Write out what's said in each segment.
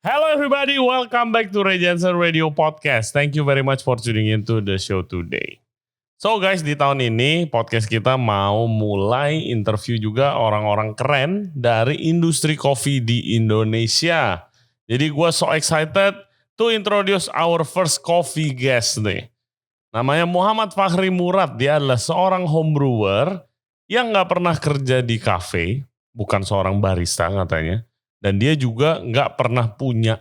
Hello everybody, welcome back to Ray Jensen Radio Podcast. Thank you very much for tuning into the show today. So guys, di tahun ini podcast kita mau mulai interview juga orang-orang keren dari industri kopi di Indonesia. Jadi gue so excited to introduce our first coffee guest nih. Namanya Muhammad Fakhri Murad, dia adalah seorang homebrewer yang gak pernah kerja di cafe, bukan seorang barista katanya. Dan dia juga nggak pernah punya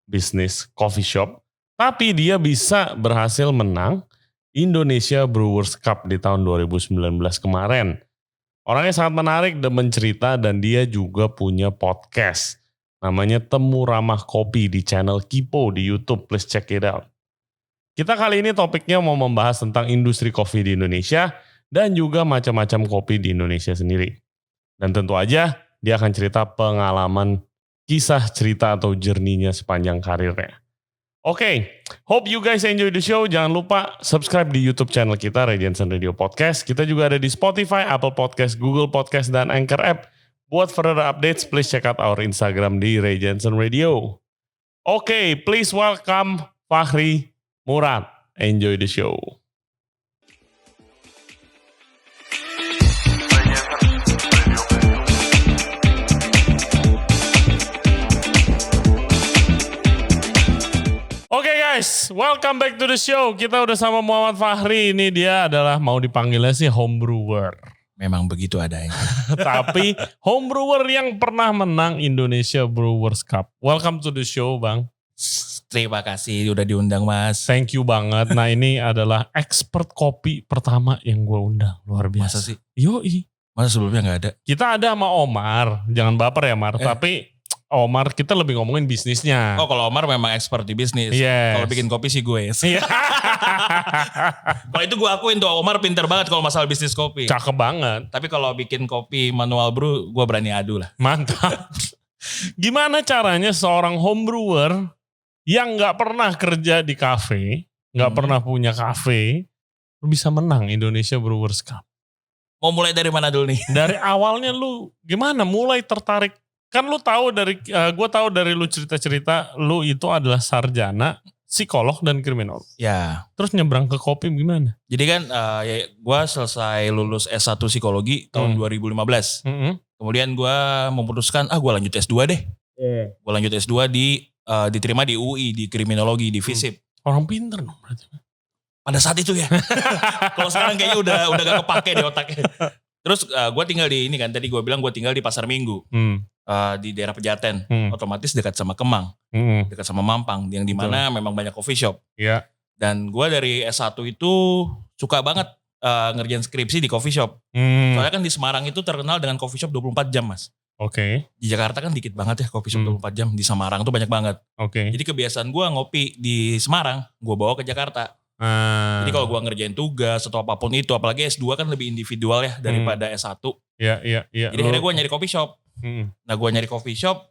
bisnis coffee shop, tapi dia bisa berhasil menang Indonesia Brewers Cup di tahun 2019 kemarin. Orangnya sangat menarik dan mencerita, dan dia juga punya podcast. Namanya Temu Ramah Kopi di channel Kipo di YouTube, please check it out. Kita kali ini topiknya mau membahas tentang industri kopi di Indonesia dan juga macam-macam kopi di Indonesia sendiri. Dan tentu aja dia akan cerita pengalaman, kisah cerita atau journey-nya sepanjang karirnya. Oke, hope you guys enjoy the show. Jangan lupa subscribe di YouTube channel kita, Ray Jensen Radio Podcast. Kita juga ada di Spotify, Apple Podcast, Google Podcast, dan Anchor App. Buat further updates, please check out our Instagram di Ray Jensen Radio. Oke, please welcome Fakhri Murad. Enjoy the show. Oke guys, welcome back to the show. Kita udah sama Muhammad Fakhri. Ini dia adalah, mau dipanggilnya sih homebrewer. Memang begitu adanya. Tapi homebrewer yang pernah menang Indonesia Brewers Cup. Welcome to the show, Bang. Terima kasih udah diundang, Mas. Thank you banget. Nah, ini adalah expert kopi pertama yang gue undang. Luar biasa. Masa sih? Yoi. Masa sebelumnya gak ada? Kita ada sama Omar. Jangan baper ya, Mar. Tapi Omar kita lebih ngomongin bisnisnya. Oh, kalau Omar memang expert di bisnis. Yes. Kalau bikin kopi sih gue. Iya. Kalau itu gue akuin tuh, Omar pinter banget kalau masalah bisnis kopi. Cakep banget. Tapi kalau bikin kopi manual brew, gue berani adu lah. Mantap. Gimana caranya seorang homebrewer yang gak pernah kerja di kafe, gak pernah punya kafe, bisa menang Indonesia Brewers Cup? Mau mulai dari mana dulu nih? Dari awalnya lu gimana mulai tertarik? Kan lu tahu dari, gue tahu dari lu cerita-cerita, lu itu adalah sarjana psikolog dan kriminolog. Ya. Terus nyebrang ke kopi gimana? Jadi kan ya gue selesai lulus S1 psikologi tahun 2015. Kemudian gue memutuskan, gue lanjut S2 deh. Gue lanjut S2 diterima di UI, di kriminologi, di FISIP. Orang pinter dong berarti. Pada saat itu ya. Kalau sekarang kayaknya udah gak kepake di otaknya. Terus gue tinggal di ini kan, tadi gue bilang gue tinggal di Pasar Minggu. Di daerah Pejaten. Otomatis dekat sama Kemang. Dekat sama Mampang. Yang dimana memang banyak coffee shop. Iya. Dan gue dari S1 itu suka banget ngerjain skripsi di coffee shop. Soalnya kan di Semarang itu terkenal dengan coffee shop 24 jam, Mas. Oke. Di Jakarta kan dikit banget ya coffee shop 24 jam. Di Semarang tuh banyak banget. Oke. Jadi kebiasaan gue ngopi di Semarang, gue bawa ke Jakarta. Jadi kalau gue ngerjain tugas atau apapun itu, apalagi S2 kan lebih individual ya daripada S1. Iya. Jadi akhirnya gue nyari coffee shop. Nah, gue nyari coffee shop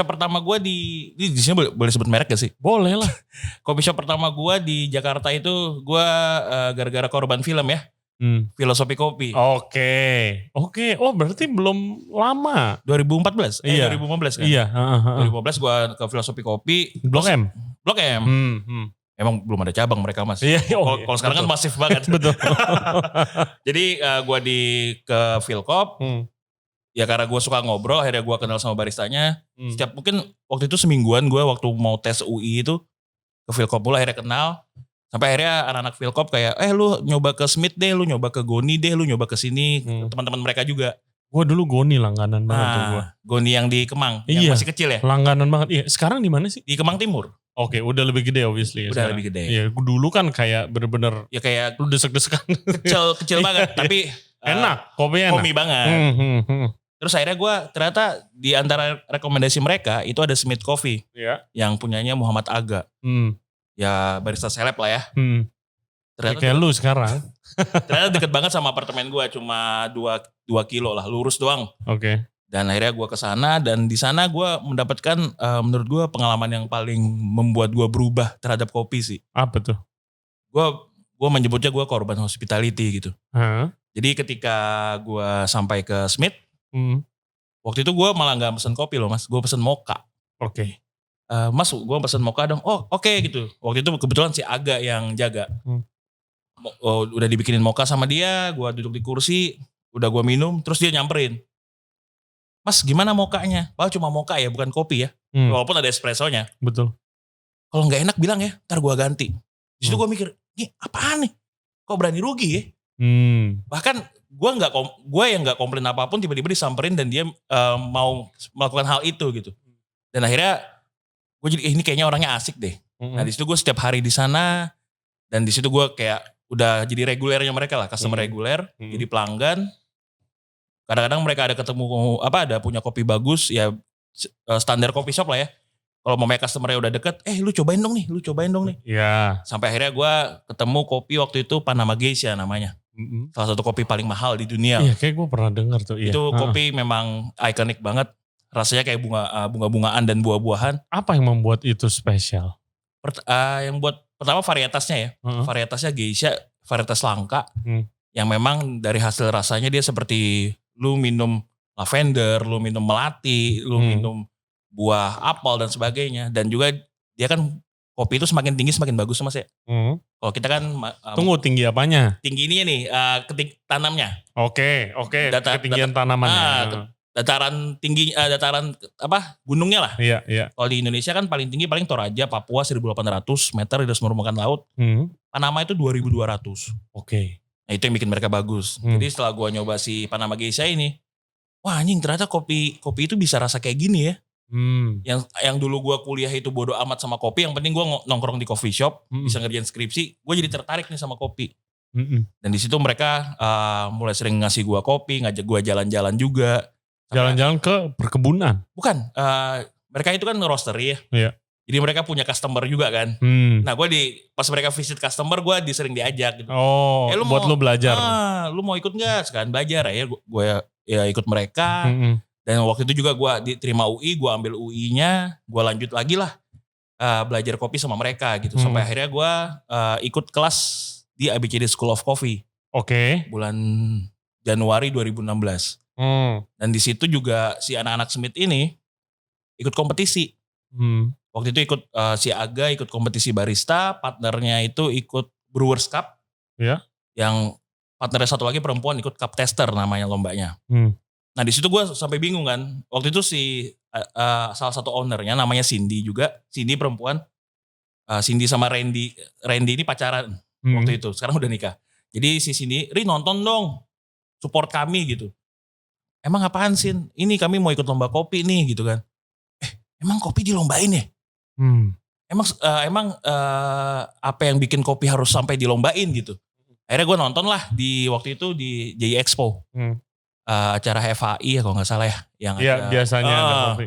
pertama gue di sini boleh sebut merek gak sih? Boleh lah. Coffee shop pertama gue di Jakarta itu gue gara-gara korban film ya. Filosofi Kopi. Oke. Oh, berarti belum lama. 2014? Iya. 2015 kan? Iya. 2015 gue ke Filosofi Kopi. Blok M? Blok M. Emang belum ada cabang mereka, Mas. Iya. Kalau sekarang kan masif banget. Betul. Jadi gue ke Philcop. Ya karena gue suka ngobrol, akhirnya gue kenal sama baristanya. Setiap mungkin waktu itu semingguan gue waktu mau tes UI itu ke Philcop pula, akhirnya kenal. Sampai akhirnya anak-anak Philcop kayak, lu nyoba ke Smith deh, lu nyoba ke Goni deh, lu nyoba ke sini. Teman-teman mereka juga. Gue dulu Goni langganan banget tuh gue. Goni yang di Kemang, yang masih kecil ya? Langganan banget. Iya, sekarang di mana sih? Di Kemang Timur. Oke, udah lebih gede obviously. Udah lebih gede. Iya, dulu kan kayak bener-bener. Ya kayak lu desek-desekan. Kecil banget, tapi enak, kopi enak. Kopi banget. Terus akhirnya gue ternyata di antara rekomendasi mereka itu ada Smith Coffee. Iya. Yang punyanya Muhammad Aga. Ya barista seleb lah ya. Ternyata kayak lu sekarang. Ternyata deket banget sama apartemen gue, cuma 2 kilo lah, lurus doang. Oke. Dan akhirnya gue kesana, dan di sana gue mendapatkan menurut gue pengalaman yang paling membuat gue berubah terhadap kopi sih. Apa tuh? Gue menyebutnya gue korban hospitality gitu. Jadi ketika gue sampai ke Smith, waktu itu gue malah gak pesen kopi loh, Mas, gue pesen mocha. Oke. Mas gue pesen mocha dong. Oh oke gitu. Waktu itu kebetulan si Aga yang jaga. Udah dibikinin mocha sama dia, gue duduk di kursi, udah gue minum, terus dia nyamperin. Mas gimana mokanya? Padahal cuma mocha ya, bukan kopi ya. Walaupun ada espressonya. Betul. Kalau gak enak bilang ya, ntar gue ganti. Di situ gue mikir, ini apaan nih? Kok berani rugi ya? Bahkan gue yang gak komplain apapun tiba-tiba disamperin dan dia mau melakukan hal itu gitu. Dan akhirnya gue jadi ini kayaknya orangnya asik deh. Nah di situ gue setiap hari di sana dan di situ gue kayak udah jadi regulernya mereka lah, customer reguler, jadi pelanggan. Kadang-kadang mereka ada ketemu ada punya kopi bagus ya, standar kopi shop lah ya. Kalau mau customer-nya udah deket, lu cobain dong nih. Iya. Sampai akhirnya gue ketemu kopi waktu itu Panama Geisha namanya. Salah satu kopi paling mahal di dunia. Iya kayak gue pernah dengar tuh. Iya. Itu kopi memang ikonik banget. Rasanya kayak bunga-bungaan dan buah-buahan. Apa yang membuat itu spesial? Yang buat pertama varietasnya ya. Varietasnya Geisha, varietas langka. Yang memang dari hasil rasanya dia seperti lu minum lavender, lu minum melati, lu minum buah apel dan sebagainya. Dan juga dia kan kopi itu semakin tinggi semakin bagus mas ya. Kalau kita kan tunggu tinggi apanya? Tinggi ini nih tanamnya. Oke. Ketinggian tanamannya. Dataran tinggi, gunungnya lah. Iya. Kalau di Indonesia kan paling tinggi paling Toraja, Papua 1.800 meter di atas permukaan laut. Panama itu 2.200. Oke. Nah itu yang bikin mereka bagus. Jadi setelah gua nyoba si Panama Geisha ini, wah anjing ternyata kopi itu bisa rasa kayak gini ya. Yang dulu gua kuliah itu bodo amat sama kopi, yang penting gua nongkrong di coffee shop, bisa ngerjain skripsi, gua jadi tertarik nih sama kopi. Dan di situ mereka mulai sering ngasih gua kopi, ngajak gua jalan-jalan juga. Jalan-jalan ke perkebunan? Bukan, mereka itu kan roastery ya. Iya. Jadi mereka punya customer juga kan. Nah gue pas mereka visit customer gue sering diajak gitu. Oh, buat lu belajar. Lu mau ikut gak? Sekarang belajar ya. Gue ya ikut mereka. Dan waktu itu juga gue diterima UI, gue ambil UI-nya. Gue lanjut lagi lah belajar kopi sama mereka gitu. Sampai akhirnya gue ikut kelas di ABCD School of Coffee. Oke. Bulan Januari 2016. Dan di situ juga si anak-anak Smith ini ikut kompetisi. Waktu itu ikut si Aga ikut kompetisi barista, partnernya itu ikut Brewers Cup. Ya. Yang partnernya satu lagi perempuan ikut Cup Tester namanya lombanya. Nah di situ gue sampai bingung kan. Waktu itu si salah satu ownernya namanya Cindy juga, Cindy perempuan. Cindy sama Randy ini pacaran waktu itu. Sekarang udah nikah. Jadi si Cindy, Ri nonton dong, support kami gitu. Emang apaan sih? Ini kami mau ikut lomba kopi nih gitu kan. Emang kopi dilombain ya? Emang apa yang bikin kopi harus sampai dilombain gitu? Akhirnya gue nonton lah di waktu itu di JI Expo. Acara FHI ya kalau gak salah ya. Iya biasanya ada kopi.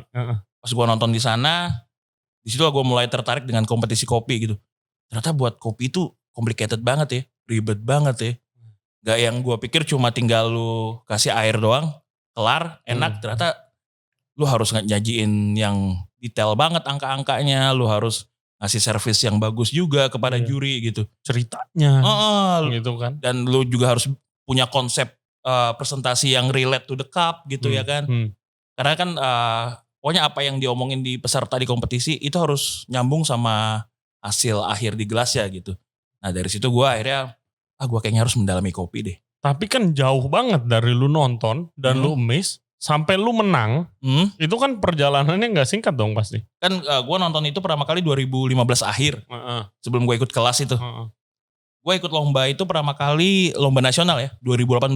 Pas gue nonton di sana, di situ gue mulai tertarik dengan kompetisi kopi gitu. Ternyata buat kopi itu complicated banget ya. Ribet banget ya. Gak yang gue pikir cuma tinggal lu kasih air doang. Kelar, enak, ternyata lu harus nyajiin yang detail banget angka-angkanya, lu harus ngasih servis yang bagus juga kepada juri gitu. Ceritanya gitu kan. Dan lu juga harus punya konsep presentasi yang relate to the cup gitu ya kan. Karena kan pokoknya apa yang diomongin di peserta di kompetisi itu harus nyambung sama hasil akhir di gelas ya gitu. Nah dari situ gue akhirnya, gue kayaknya harus mendalami kopi deh. Tapi kan jauh banget dari lu nonton dan lu miss sampai lu menang. Itu kan perjalanannya gak singkat dong pasti. Kan gue nonton itu pertama kali 2015 akhir. Sebelum gue ikut kelas itu. Gue ikut lomba itu pertama kali lomba nasional ya 2018.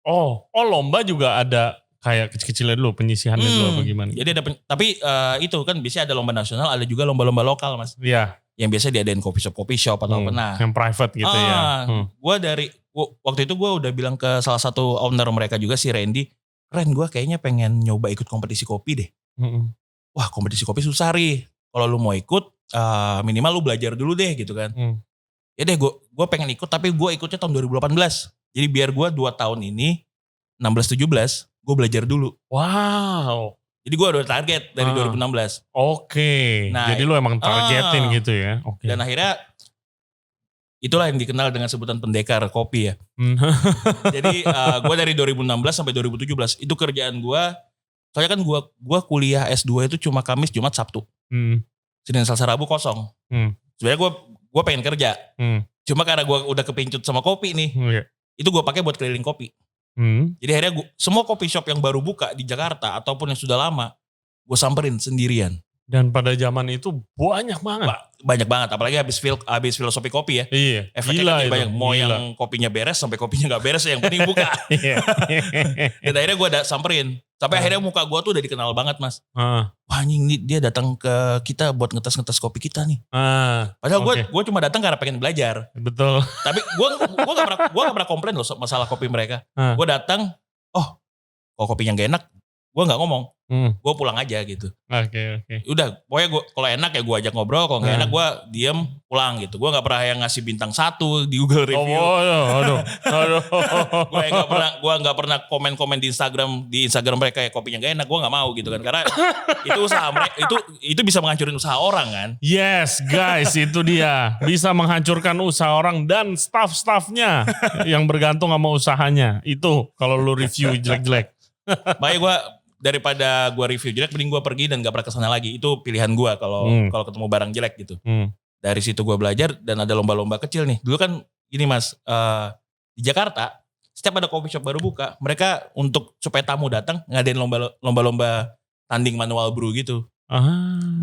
Oh lomba juga ada kayak kecil-kecilnya dulu, penyisihannya dulu apa gimana? Jadi ada tapi itu kan biasanya ada lomba nasional, ada juga lomba-lomba lokal mas. Iya. Yang biasa diadain coffee shop atau apa. Nah, yang private gitu ya. Waktu itu gue udah bilang ke salah satu owner mereka juga si Randy, Ren gue kayaknya pengen nyoba ikut kompetisi kopi deh. Wah kompetisi kopi susah Ri. Kalau lu mau ikut minimal lu belajar dulu deh gitu kan. Ya deh gue pengen ikut tapi gue ikutnya tahun 2018. Jadi biar gue 2 tahun ini 16-17 gue belajar dulu. Wow. Jadi gue udah target dari 2016. Oke. Nah, jadi lu emang targetin gitu ya. Dan akhirnya itulah yang dikenal dengan sebutan pendekar kopi ya. Jadi gue dari 2016 sampai 2017 itu kerjaan gue. Soalnya kan gue kuliah S2 itu cuma Kamis, Jumat, Sabtu. Senin Selasa Rabu kosong. Sebenarnya gue pengen kerja. Cuma karena gue udah kepincut sama kopi nih. Itu gue pakai buat keliling kopi. Jadi akhirnya semua kopi shop yang baru buka di Jakarta ataupun yang sudah lama, gue samperin sendirian. Dan pada zaman itu banyak banget. Banyak banget, apalagi habis filosofi kopi ya. Iya. Efeknya Gila kan itu. banyak. Mau yang kopinya beres sampai kopinya gak beres, yang penting buka. Dan akhirnya gue samperin. Sampai akhirnya muka gue tuh udah dikenal banget, Mas. Wah anjing nih dia datang ke kita buat ngetes kopi kita nih. Padahal gue cuma datang karena pengen belajar. Betul. Tapi gue gak pernah komplain loh masalah kopi mereka. Gue datang, kok kopinya gak enak, gue gak ngomong. Gue pulang aja gitu. Oke. Udah, pokoknya kalau enak ya gue ajak ngobrol, kalau gak enak gue diem pulang gitu. Gue gak pernah yang ngasih bintang 1 di Google Review. Aduh. Gue gak pernah komen-komen di Instagram mereka ya kopinya gak enak. Gue gak mau gitu kan, karena itu usaha mereka, itu bisa menghancurin usaha orang kan. Yes guys, itu dia. Bisa menghancurkan usaha orang dan staff-staffnya yang bergantung sama usahanya. Itu kalau lu review jelek-jelek. Makanya gue daripada gue review jelek, mending gue pergi dan gak pernah kesana lagi. Itu pilihan gue kalau ketemu barang jelek gitu. Dari situ gue belajar dan ada lomba-lomba kecil nih. Dulu kan gini Mas, di Jakarta setiap ada coffee shop baru buka, mereka untuk supaya tamu datang ngadain lomba-lomba tanding manual brew gitu.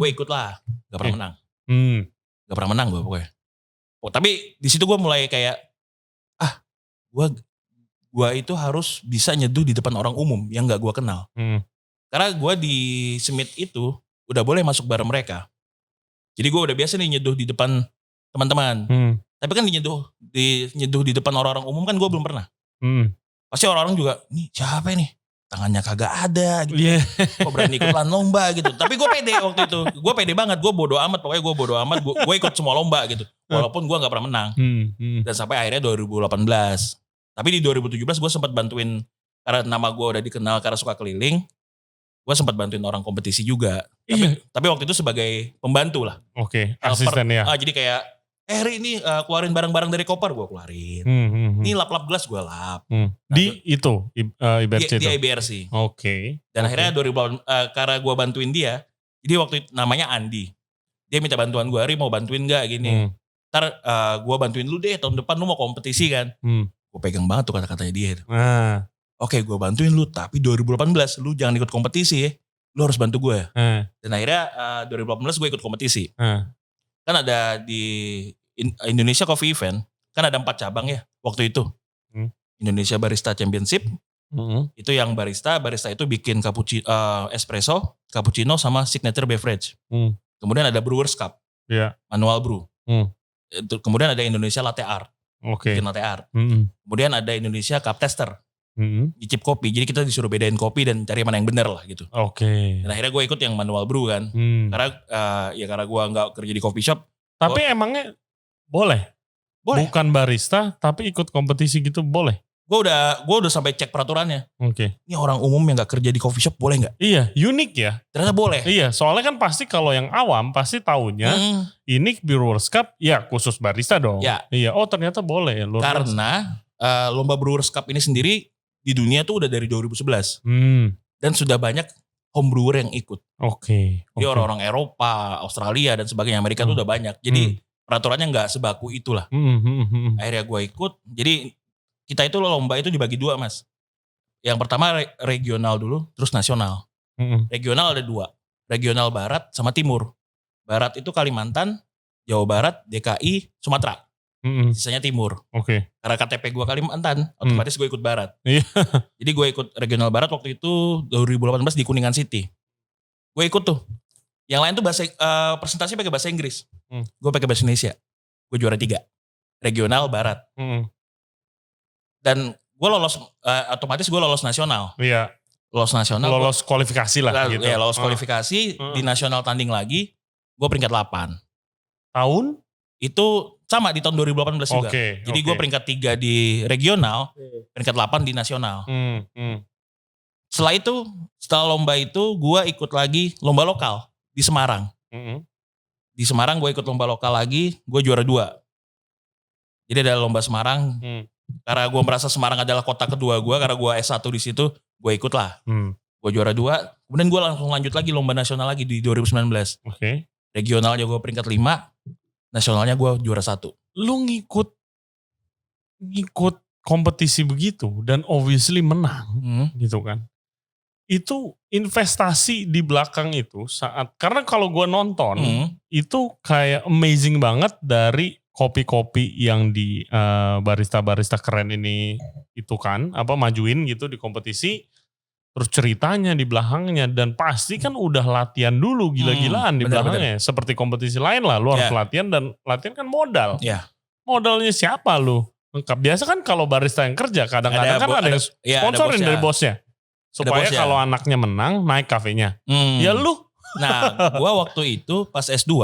Gue ikut lah, gak pernah menang. Gak pernah menang gue pokoknya. Tapi di situ gue mulai kayak, gue itu harus bisa nyeduh di depan orang umum yang gak gue kenal. Karena gue di Smith itu udah boleh masuk bareng mereka. Jadi gue udah biasa nih nyeduh di depan teman-teman. Tapi kan nyeduh di depan orang-orang umum kan gue belum pernah. Pasti orang-orang juga, nih siapa nih? Tangannya kagak ada gitu. Kok berani ikutan lomba gitu. Tapi gue pede waktu itu. Gue pede banget, gue bodo amat. Pokoknya gue bodo amat, gue ikut semua lomba gitu. Walaupun gue gak pernah menang. Dan sampai akhirnya 2018. Tapi di 2017 gue sempat bantuin, karena nama gue udah dikenal karena suka keliling, gue sempat bantuin orang kompetisi juga. Tapi waktu itu sebagai pembantu lah. Asisten ya. Jadi kayak, Ri ini keluarin barang-barang dari koper, gue keluarin. Ini lap-lap gelas gue lap. Di itu, IBRC itu? Di IBRC. Dan akhirnya 2000, karena gue bantuin dia, jadi waktu itu namanya Andi. Dia minta bantuan gue, Ri mau bantuin gak gini. Ntar gue bantuin lu deh, tahun depan lu mau kompetisi kan. Gue pegang banget tuh kata-katanya dia. Oke, gue bantuin lu, tapi 2018 lu jangan ikut kompetisi ya. Lu harus bantu gue. Dan akhirnya 2018 gue ikut kompetisi. Kan ada di Indonesia Coffee Event, kan ada 4 cabang ya waktu itu. Indonesia Barista Championship, itu yang barista itu bikin espresso, cappuccino sama signature beverage. Kemudian ada Brewers Cup, manual brew. Kemudian ada Indonesia Latte Art. Bikin latte art. Kemudian ada Indonesia Cup Tester. Nyicip kopi. Jadi kita disuruh bedain kopi dan cari mana yang benar lah gitu. Dan akhirnya gue ikut yang manual brew kan. Karena gue gak kerja di coffee shop. Tapi emangnya boleh? Bukan barista tapi ikut kompetisi gitu boleh? Gue udah sampai cek peraturannya. Ini orang umum yang gak kerja di coffee shop boleh gak? Iya, unik ya. Ternyata boleh. Iya, soalnya kan pasti kalau yang awam pasti taunya ini Brewers Cup ya khusus barista dong. Iya, ternyata boleh ya. Karena lomba Brewers Cup ini sendiri di dunia tuh udah dari 2011. Dan sudah banyak home brewer yang ikut. Jadi orang-orang Eropa, Australia dan sebagainya, Amerika tuh udah banyak. Jadi peraturannya gak sebaku itulah. Akhirnya gue ikut. Jadi kita itu lomba itu dibagi 2 Mas. Yang pertama regional dulu, terus nasional. Regional ada 2. Regional Barat sama Timur. Barat itu Kalimantan, Jawa Barat, DKI, Sumatera. Sisanya Timur. Karena KTP gue Kalimantan, otomatis gue ikut Barat. Jadi gue ikut regional Barat waktu itu 2018 di Kuningan City. Gue ikut tuh. Yang lain tuh presentasi pakai bahasa Inggris. Gue pakai bahasa Indonesia. Gue juara 3. Regional Barat. Dan gue lolos, otomatis gue lolos nasional. Lolos nasional. Lolos kualifikasi lah gitu. Ya lolos kualifikasi, di nasional tanding lagi, gue peringkat 8. Tahun? Itu sama di tahun 2018 juga. Jadi gue peringkat 3 di regional, peringkat 8 di nasional. Setelah lomba itu gue ikut lagi lomba lokal di Semarang. Di Semarang gue ikut lomba lokal lagi, gue juara 2. Jadi ada lomba Semarang. Karena gue merasa Semarang adalah kota kedua gue, karena gue S1 di situ, gue ikut lah. Gue juara 2. Kemudian gue langsung lanjut lagi lomba nasional lagi di 2019. Oke. Regionalnya gue peringkat 5. Nasionalnya gue juara 1. Lu ngikut kompetisi begitu dan obviously menang gitu kan. Itu investasi di belakang itu karena kalau gue nonton itu kayak amazing banget dari kopi-kopi yang di barista-barista keren ini itu kan majuin gitu di kompetisi, terus ceritanya di belakangnya dan pasti kan udah latihan dulu gila-gilaan di belakangnya. Seperti kompetisi lain lah, lu harus latihan dan latihan kan modal. Modalnya siapa lu? Lengkap. Biasa kan kalau barista yang kerja kadang-kadang kan ada yang sponsorin dari bosnya. Supaya kalau anaknya menang naik kafenya. Ya lu. Nah gue waktu itu pas S2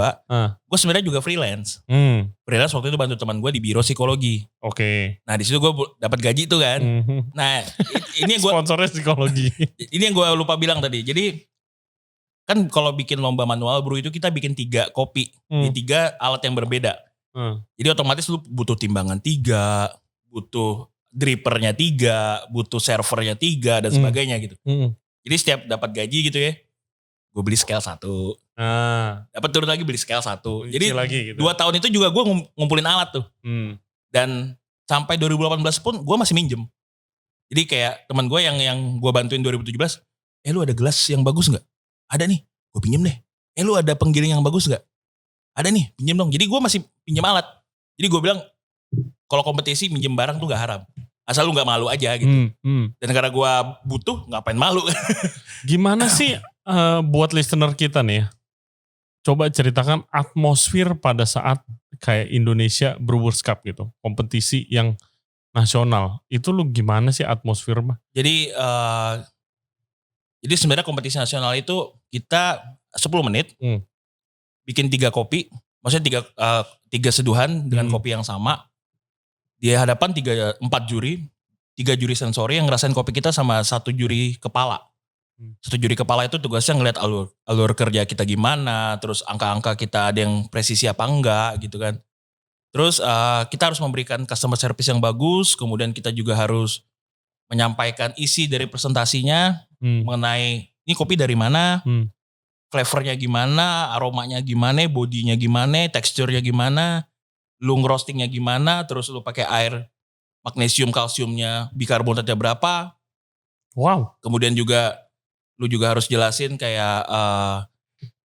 gue sebenarnya juga freelance. Freelance waktu itu bantu teman gue di biro psikologi. Oke. Nah di situ gue dapat gaji tuh kan. Nah ini gue sponsornya psikologi. Ini yang gue lupa bilang tadi. Jadi kan kalau bikin lomba manual brew itu kita bikin 3 kopi di 3 alat yang berbeda. Jadi otomatis lu butuh timbangan 3, butuh drippernya 3, butuh servernya 3 dan sebagainya gitu. Jadi setiap dapat gaji gitu ya, gue beli scale 1. Dapat turun lagi beli scale 1. Jadi lagi, gitu. 2 tahun itu juga gue ngumpulin alat tuh. Dan sampai 2018 pun gue masih minjem. Jadi kayak teman gue yang gue bantuin 2017, lu ada gelas yang bagus gak? Ada nih, gue pinjem deh. Lu ada penggiling yang bagus gak? Ada nih, pinjem dong. Jadi gue masih pinjem alat. Jadi gue bilang, kalau kompetisi minjem barang tuh gak haram. Asal lu gak malu aja gitu. Dan karena gue butuh, ngapain malu. Gimana sih buat listener kita nih ya? Coba ceritakan atmosfer pada saat kayak Indonesia Brewers Cup gitu. Kompetisi yang nasional. Itu lu gimana sih atmosfer mah? Jadi sebenarnya kompetisi nasional itu kita 10 menit bikin 3 kopi. Maksudnya 3 seduhan dengan kopi yang sama. Di hadapan 4 juri. 3 juri sensori yang ngerasain kopi kita sama 1 juri kepala. 1 juri kepala itu tugasnya ngeliat alur kerja kita gimana. Terus angka-angka kita ada yang presisi apa enggak gitu kan. Terus kita harus memberikan customer service yang bagus. Kemudian kita juga harus menyampaikan isi dari presentasinya. Mengenai ini kopi dari mana. Flavornya gimana, aromanya gimana, bodinya gimana, teksturnya gimana, lu ngerostingnya gimana, terus lu pakai air magnesium kalsiumnya bikarbonatnya berapa. Wow. Kemudian juga lu juga harus jelasin kayak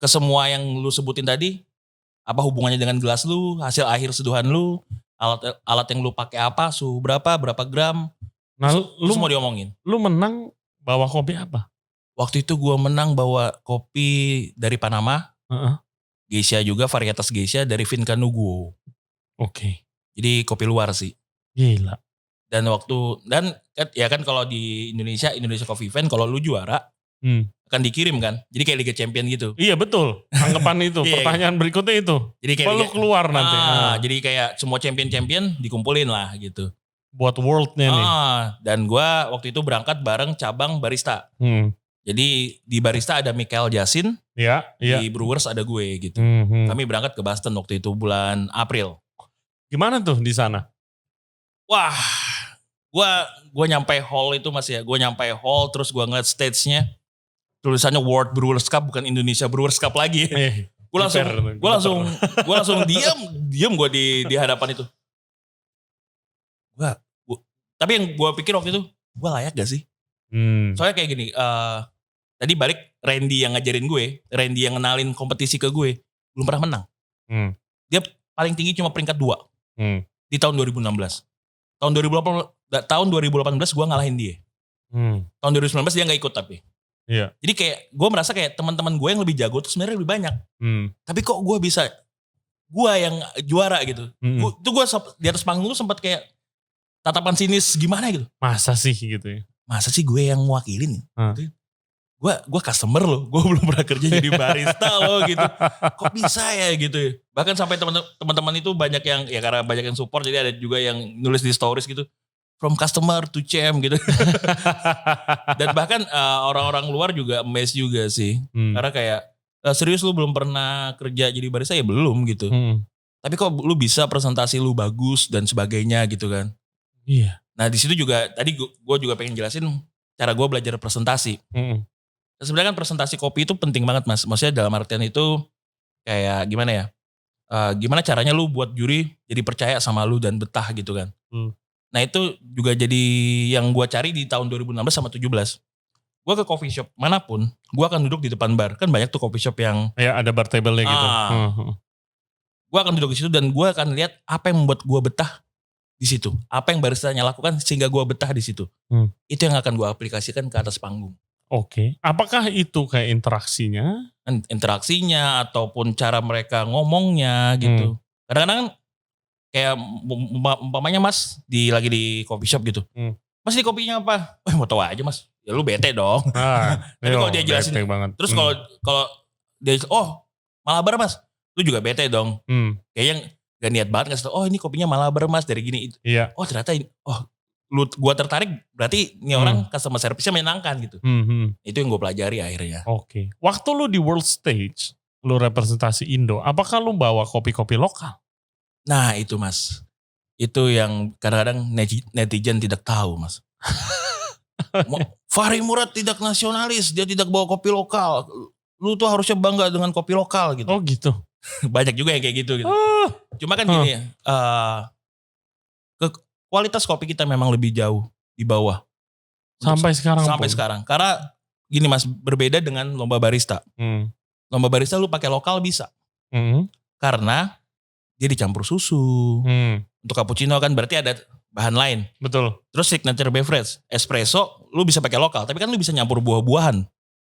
ke semua yang lu sebutin tadi, apa hubungannya dengan gelas lu, hasil akhir seduhan lu, alat yang lu pakai apa, suhu berapa gram. Nah, lu semua diomongin. Lu menang bawa kopi apa? Waktu itu gue menang bawa kopi dari Panama, Geisha juga, varietas Geisha dari Vinca Nuguo. Oke. Jadi kopi luar sih. Gila. Dan ya kan kalau di Indonesia Coffee Event kalau lu juara akan dikirim kan. Jadi kayak Liga Champion gitu. Iya betul. Anggapan itu. Pertanyaan berikutnya itu. Jadi kayak lu keluar nanti. Jadi kayak semua champion dikumpulin lah gitu. Buat worldnya nih. Dan gue waktu itu berangkat bareng cabang barista. Jadi di barista ada Michael Jasin, di Brewers ada gue gitu. Kami berangkat ke Boston waktu itu bulan April. Gimana tuh di sana? Wah, gue nyampe hall itu masih ya. Gue nyampe hall terus gue ngeliat stage-nya. Tulisannya World Brewers Cup bukan Indonesia Brewers Cup lagi. Gue langsung diam gue di hadapan itu. Tapi yang gue pikir waktu itu, gue layak gak sih? Soalnya kayak gini, tadi balik Randy yang ngajarin gue, Randy yang ngenalin kompetisi ke gue, belum pernah menang. Dia paling tinggi cuma peringkat 2 di tahun 2016. Tahun 2018 gue ngalahin dia. Tahun 2019 dia gak ikut tapi. Iya. Jadi kayak gue merasa kayak teman-teman gue yang lebih jago tuh sebenarnya lebih banyak. Tapi kok gue bisa, gue yang juara gitu. Tuh gue di atas panggung tuh sempat kayak tatapan sinis gimana gitu. Masa sih gitu ya? Masa sih gue yang mewakilin? Gue customer loh, gue belum pernah kerja jadi barista loh gitu. Kok bisa ya gitu ya? Bahkan sampai teman-teman itu banyak yang, ya karena banyak yang support, jadi ada juga yang nulis di stories gitu. From customer to champ gitu. Dan bahkan orang-orang luar juga amazed juga sih. Karena kayak, serius lu belum pernah kerja jadi barista? Ya belum gitu. Tapi kok lu bisa presentasi lu bagus dan sebagainya gitu kan. Iya. Nah di situ juga, tadi gue juga pengen jelasin cara gue belajar presentasi. Sebenarnya kan presentasi kopi itu penting banget Mas. Maksudnya dalam artian itu kayak gimana ya? Gimana caranya lu buat juri jadi percaya sama lu dan betah gitu kan. Nah itu juga jadi yang gua cari di tahun 2016 sama 17. Gua ke coffee shop manapun, gua akan duduk di depan bar. Kan banyak tuh coffee shop yang Ya ada bar table-nya gitu. Gua akan duduk di situ dan gua akan lihat apa yang membuat gua betah di situ. Apa yang baristanya lakukan sehingga gua betah di situ. Itu yang akan gua aplikasikan ke atas panggung. Oke. Apakah itu kayak interaksinya? Interaksinya ataupun cara mereka ngomongnya gitu. Kadang-kadang kayak umpamanya Mas lagi di coffee shop gitu. Mas di kopinya apa? Mau tahu aja Mas. Ya lu bete dong. Tapi kalau dia jelasin terus kalau dia Malabar Mas, lu juga bete dong. Kayaknya gak niat banget ngasih tau, ini kopinya Malabar Mas dari gini. Iya. Oh ternyata gua tertarik berarti ini orang customer service-nya menyenangkan gitu. Itu yang gue pelajari akhirnya. Oke. Waktu lu di world stage, lu representasi Indo, apakah lu bawa kopi-kopi lokal? Nah itu Mas. Itu yang kadang-kadang netizen tidak tahu Mas. Fahri Murad tidak nasionalis, dia tidak bawa kopi lokal. Lu tuh harusnya bangga dengan kopi lokal gitu. Oh gitu. Banyak juga yang kayak gitu. Cuma kan gini kualitas kopi kita memang lebih jauh di bawah. Sampai sekarang. Karena gini Mas, berbeda dengan lomba barista. Lomba barista lu pakai lokal bisa. Karena dia dicampur susu. Untuk cappuccino kan berarti ada bahan lain. Betul. Terus signature beverage, espresso lu bisa pakai lokal. Tapi kan lu bisa nyampur buah-buahan.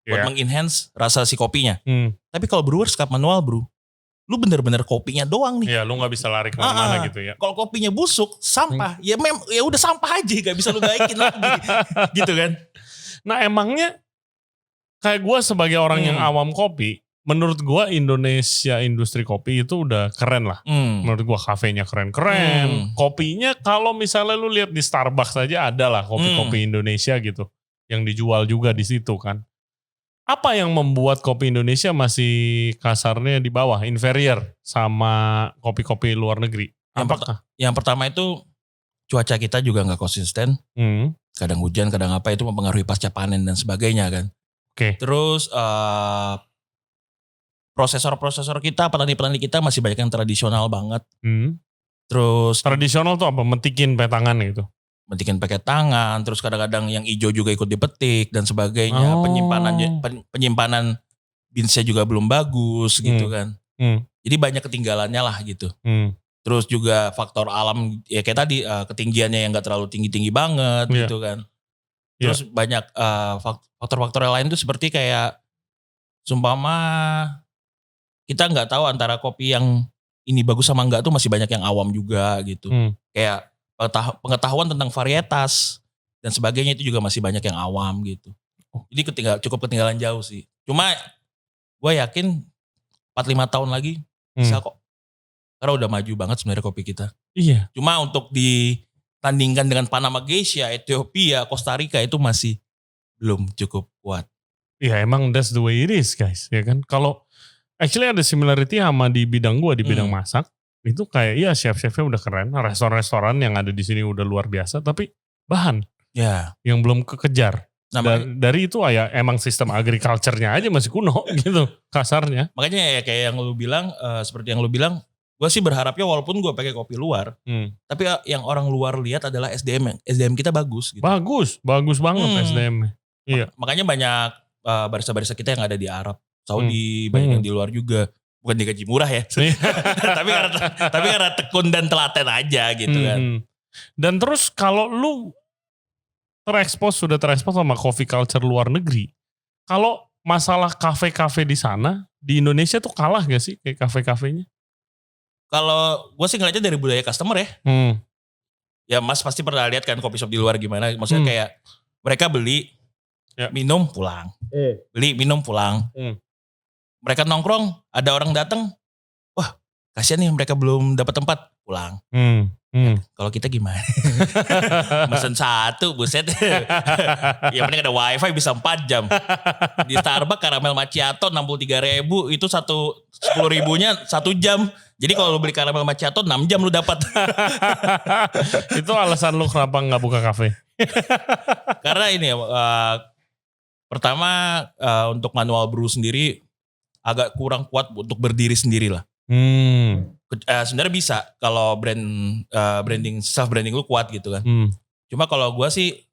Buat mengenhance rasa si kopinya. Tapi kalau brewers cup manual bro, lu bener-bener kopinya doang nih. Iya, lu gak bisa lari kemana-mana gitu ya. Kalau kopinya busuk, sampah, ya udah sampah aja, gak bisa lu baikin lagi. Gitu kan. Nah emangnya, kayak gue sebagai orang yang awam kopi, menurut gue Indonesia industri kopi itu udah keren lah. Menurut gue kafenya keren-keren. Kopinya kalau misalnya lu lihat di Starbucks aja ada lah kopi-kopi Indonesia gitu. Yang dijual juga di situ kan. Apa yang membuat kopi Indonesia masih kasarnya di bawah, inferior sama kopi-kopi luar negeri? Yang pertama itu cuaca kita juga gak konsisten. Kadang hujan, kadang apa, itu mempengaruhi pasca panen dan sebagainya kan. Terus prosesor kita, petani-petani kita masih banyak yang tradisional banget. Terus tradisional tuh apa? Metikin petangan gitu? Metikin pakai tangan, terus kadang-kadang yang hijau juga ikut dipetik dan sebagainya. Penyimpanan beansnya juga belum bagus gitu kan. Jadi banyak ketinggalannya lah gitu. Terus juga faktor alam ya kayak tadi ketinggiannya yang gak terlalu tinggi-tinggi banget gitu kan. Terus banyak faktor-faktor lain tuh seperti kayak sumpama kita gak tahu antara kopi yang ini bagus sama enggak tuh masih banyak yang awam juga gitu. Kayak pengetahuan tentang varietas dan sebagainya itu juga masih banyak yang awam gitu. Jadi cukup ketinggalan jauh sih. Cuma gue yakin 4-5 tahun lagi bisa kok. Karena udah maju banget sebenarnya kopi kita. Iya. Cuma untuk ditandingkan dengan Panama Geisha, Ethiopia, Costa Rica itu masih belum cukup kuat. Iya emang that's the way it is guys. Ya kan. Kalau actually ada similarity sama di bidang gue, di bidang masak. Itu kayak ya chef-chefnya udah keren, restoran-restoran yang ada di sini udah luar biasa, tapi bahan yang belum kekejar. Dari itu ya emang sistem agriculture-nya aja masih kuno gitu kasarnya. Makanya ya kayak yang lu bilang, seperti yang lu bilang, gue sih berharapnya walaupun gue pakai kopi luar, tapi yang orang luar lihat adalah SDM kita bagus. Gitu. Bagus banget SDM. Iya. Makanya banyak barista-barista kita yang ada di Arab, Saudi, banyak yang di luar juga. Bukan digaji murah ya. tapi karena tekun dan telaten aja gitu kan. Dan terus kalau lu sudah terekspos sama coffee culture luar negeri. Kalau masalah kafe-kafe di sana, di Indonesia tuh kalah gak sih kayak kafe-kafenya? Kalau gue sih ngeliatnya dari budaya customer ya. Ya Mas pasti pernah lihat kan kopi shop di luar gimana. Maksudnya kayak mereka beli, minum, pulang. Beli, minum, pulang. Mereka nongkrong, ada orang datang, wah kasihan nih mereka belum dapat tempat, pulang. Kalau kita gimana? Mesen satu, buset. Ya mending ada wifi bisa 4 jam. Di Starbucks caramel macchiato 63.000, itu 10.000-nya 1 jam. Jadi kalau lu beli caramel macchiato 6 jam lu dapat. Itu alasan lu kenapa gak buka kafe? Karena ini Pertama untuk manual brew sendiri agak kurang kuat untuk berdiri sendiri lah. Sebenarnya bisa kalau branding self branding lu kuat gitu kan. Cuma kalau gue sih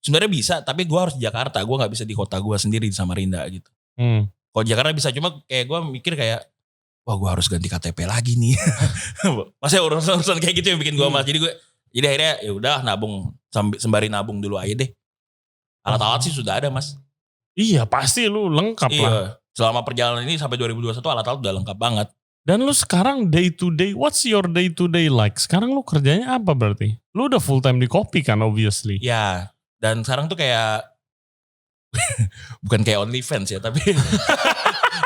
sebenarnya bisa, tapi gue harus di Jakarta. Gue nggak bisa di kota gue sendiri di Samarinda gitu. Kalau Jakarta bisa, cuma kayak gue mikir kayak, wah gue harus ganti KTP lagi nih. Maksudnya urusan kayak gitu yang bikin gue malas. Jadi akhirnya ya udah nabung, sembari nabung dulu aja deh. Alat-alat sih sudah ada mas. Iya pasti lu lengkap lah. Iya, selama perjalanan ini sampai 2021 alat-alat udah lengkap banget. Dan lu sekarang day to day, what's your day to day like? Sekarang lu kerjanya apa berarti? Lu udah full time di kopi kan obviously. Ya, dan sekarang tuh kayak bukan kayak OnlyFans ya, tapi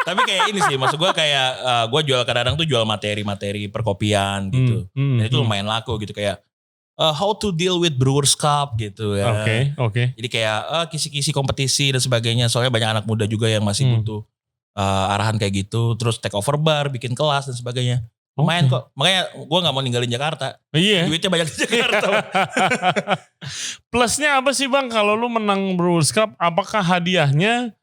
tapi kayak ini sih, maksud gue kayak gue jual kadang-kadang tuh jual materi-materi perkopian gitu. Dan itu lumayan laku gitu, kayak how to deal with Brewers Cup gitu ya. Oke. Jadi kayak kisi-kisi kompetisi dan sebagainya. Soalnya banyak anak muda juga yang masih butuh arahan kayak gitu. Terus take over bar, bikin kelas dan sebagainya. Lumayan kok. Makanya gue gak mau ninggalin Jakarta. Iya. Duitnya banyak di Jakarta. Plusnya apa sih bang kalau lu menang Brewers Cup? Apakah hadiahnya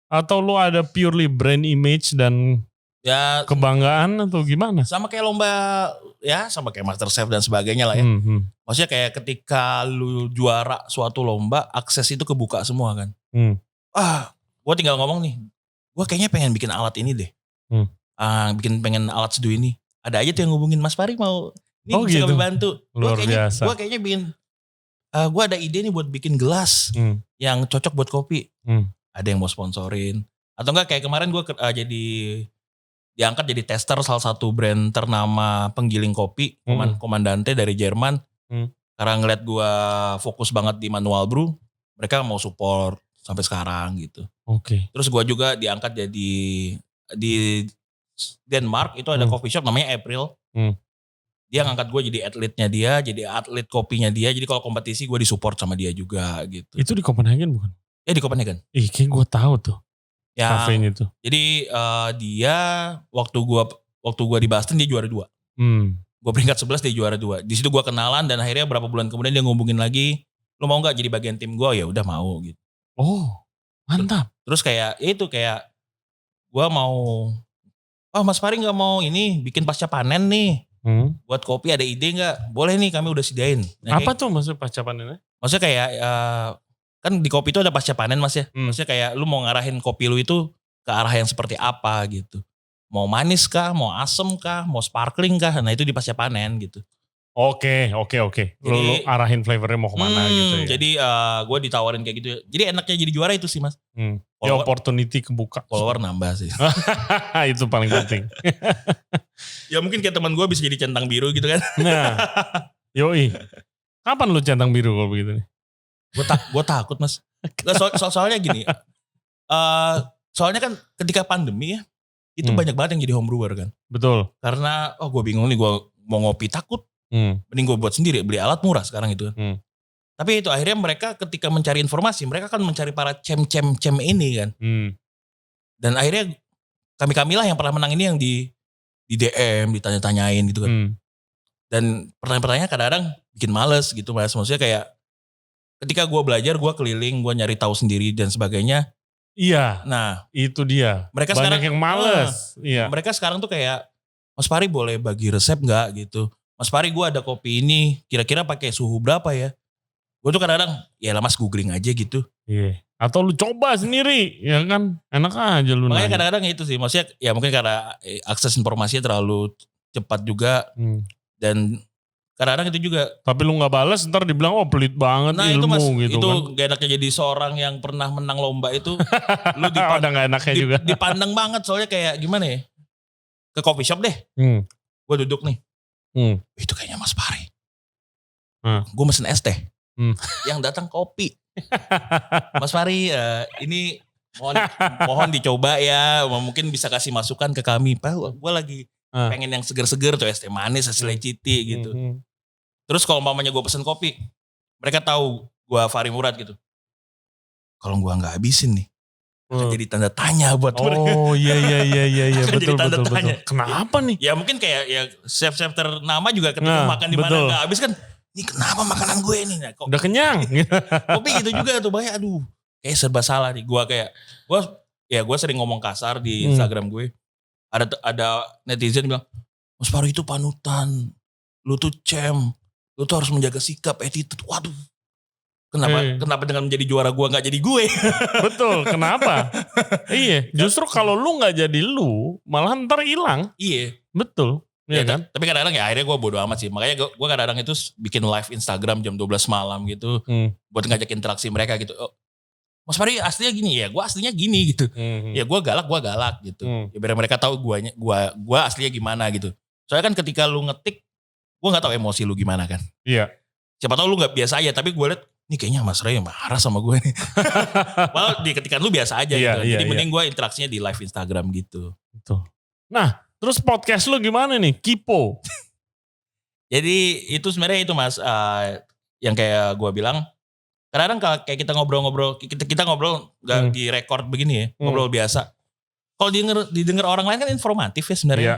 atau lu ada purely brand image dan ya kebanggaan atau gimana? Sama kayak lomba ya, sama kayak MasterChef dan sebagainya lah ya. Maksudnya kayak ketika lu juara suatu lomba, akses itu kebuka semua kan. Gue tinggal ngomong nih, gue kayaknya pengen bikin alat ini deh. Pengen alat seduh ini. Ada aja tuh yang ngubungin Mas Fari mau, ini bisa kami bantu. Luar biasa. Gue kayaknya bikin, gue ada ide nih buat bikin gelas yang cocok buat kopi. Ada yang mau sponsorin. Atau enggak kayak kemarin gue diangkat jadi tester salah satu brand ternama penggiling kopi, Komandante dari Jerman. Karena ngeliat gue fokus banget di manual brew, mereka mau support sampai sekarang gitu. Terus gue juga diangkat jadi di Denmark itu ada coffee shop namanya April. Dia ngangkat gue jadi atletnya dia, jadi atlet kopinya dia. Jadi kalau kompetisi gue disupport sama dia juga gitu. Itu di Copenhagen bukan? Ya di Copenhagen. Kayak gue tahu tuh. Ya, kafenya itu. Jadi dia waktu gua di Boston dia juara 2. Gue peringkat 11 dia juara 2. Di situ gue kenalan dan akhirnya berapa bulan kemudian dia ngubungin lagi, lu mau nggak jadi bagian tim gue? Ya udah mau gitu. Oh mantap. Terus kayak itu kayak gue mau, Mas Fari nggak mau ini bikin pasca panen nih, buat kopi ada ide nggak? Boleh nih kami udah sediain. Nah, apa tuh maksud pasca panennya? Maksudnya kayak kan di kopi itu ada pasca panen mas ya. Maksudnya kayak lu mau ngarahin kopi lu itu ke arah yang seperti apa gitu. Mau manis kah, mau asem kah, mau sparkling kah. Nah itu di pasca panen gitu. Oke. Lu arahin flavornya mau kemana gitu ya. Jadi gue ditawarin kayak gitu. Jadi enaknya jadi juara itu sih mas. Ya opportunity kebuka. Follower nambah sih. Itu paling penting. Ya mungkin kayak teman gue bisa jadi centang biru gitu kan. Nah, yoi. Kapan lu centang biru kalau begitu nih? Gue takut mas. Soalnya gini. Soalnya kan ketika pandemi ya. Itu banyak banget yang jadi home brewer kan. Betul. Karena gue bingung nih gue mau ngopi takut. Mending gue buat sendiri. Beli alat murah sekarang itu. Tapi itu akhirnya mereka ketika mencari informasi. Mereka kan mencari para cem ini kan. Dan akhirnya kami lah yang pernah menang ini yang di DM. Ditanya-tanyain gitu kan. Dan pertanyaan-pertanyaan kadang-kadang bikin males gitu mas. Maksudnya kayak ketika gue belajar, gue keliling, gue nyari tahu sendiri dan sebagainya. Iya. Nah, itu dia. Mereka banyak sekarang yang males. Iya. Mereka sekarang tuh kayak, Mas Fari boleh bagi resep nggak gitu? Mas Fari gue ada kopi ini, kira-kira pakai suhu berapa ya? Gue tuh kadang-kadang, ya lah mas googling aja gitu. Iya. Atau lu coba sendiri, ya kan? Enak aja lu. Makanya kadang-kadang itu sih, maksudnya ya mungkin karena akses informasinya terlalu cepat juga dan kadang-kadang itu juga. Tapi lu gak balas ntar dibilang pelit banget ilmu itu mas, gitu itu kan. Itu gak enaknya jadi seorang yang pernah menang lomba itu. Lu ada gak enaknya juga. Dipandang banget soalnya kayak gimana ya. Ke coffee shop deh. Gue duduk nih. Itu kayaknya Mas Fari. Gue mesen es teh. Yang datang kopi. Mas Fari ini mohon dicoba ya. Mungkin bisa kasih masukan ke kami. Pak gue lagi pengen yang seger-seger tuh es teh manis hasil leciti gitu. Terus kalau mamanya gue pesen kopi, mereka tahu gue Fari Murad gitu. Kalau gue nggak habisin nih, akan jadi tanda tanya buat mereka. Oh iya betul. Kenapa nih? Ya mungkin kayak ya chef ternama juga ketika makan di mana nggak habis kan. Ini kenapa makanan gue ini? Udah kenyang. Kopi gitu juga tuh banyak. Aduh, kayak serba salah nih. Gue sering ngomong kasar di Instagram gue. Ada netizen bilang, Mas Faru itu panutan, lu tuh lu tuh harus menjaga sikap, attitude. Waduh, kenapa dengan menjadi juara gue nggak jadi gue? Betul, kenapa? Iya, justru kalau lu nggak jadi lu, malah ntar hilang. Iya, betul. Iya kan? Tapi kadang-kadang ya akhirnya gue bodo amat sih. Makanya gue kadang-kadang itu bikin live Instagram jam 12 malam gitu, buat ngajak interaksi mereka gitu. Oh, Mas Fari aslinya gini ya, gue aslinya gini gitu. Ya gue galak gitu. Ya biar mereka tahu gue aslinya gimana gitu. Soalnya kan ketika lu ngetik, gue nggak tahu emosi lu gimana kan. Iya. Siapa tahu lu nggak biasa aja, tapi gue liat, nih kayaknya Mas Ray marah sama gue nih. Malah di ketikan lu biasa aja gitu. Jadi mending gue interaksinya di live Instagram gitu. Betul. Nah, terus podcast lu gimana nih? Kipo. Jadi itu sebenarnya itu Mas, yang kayak gue bilang, kadang-kadang kayak kita ngobrol-ngobrol, kita ngobrol gak di record begini ya, ngobrol biasa. Kalau didengar orang lain kan informatif ya sebenarnya. Iya.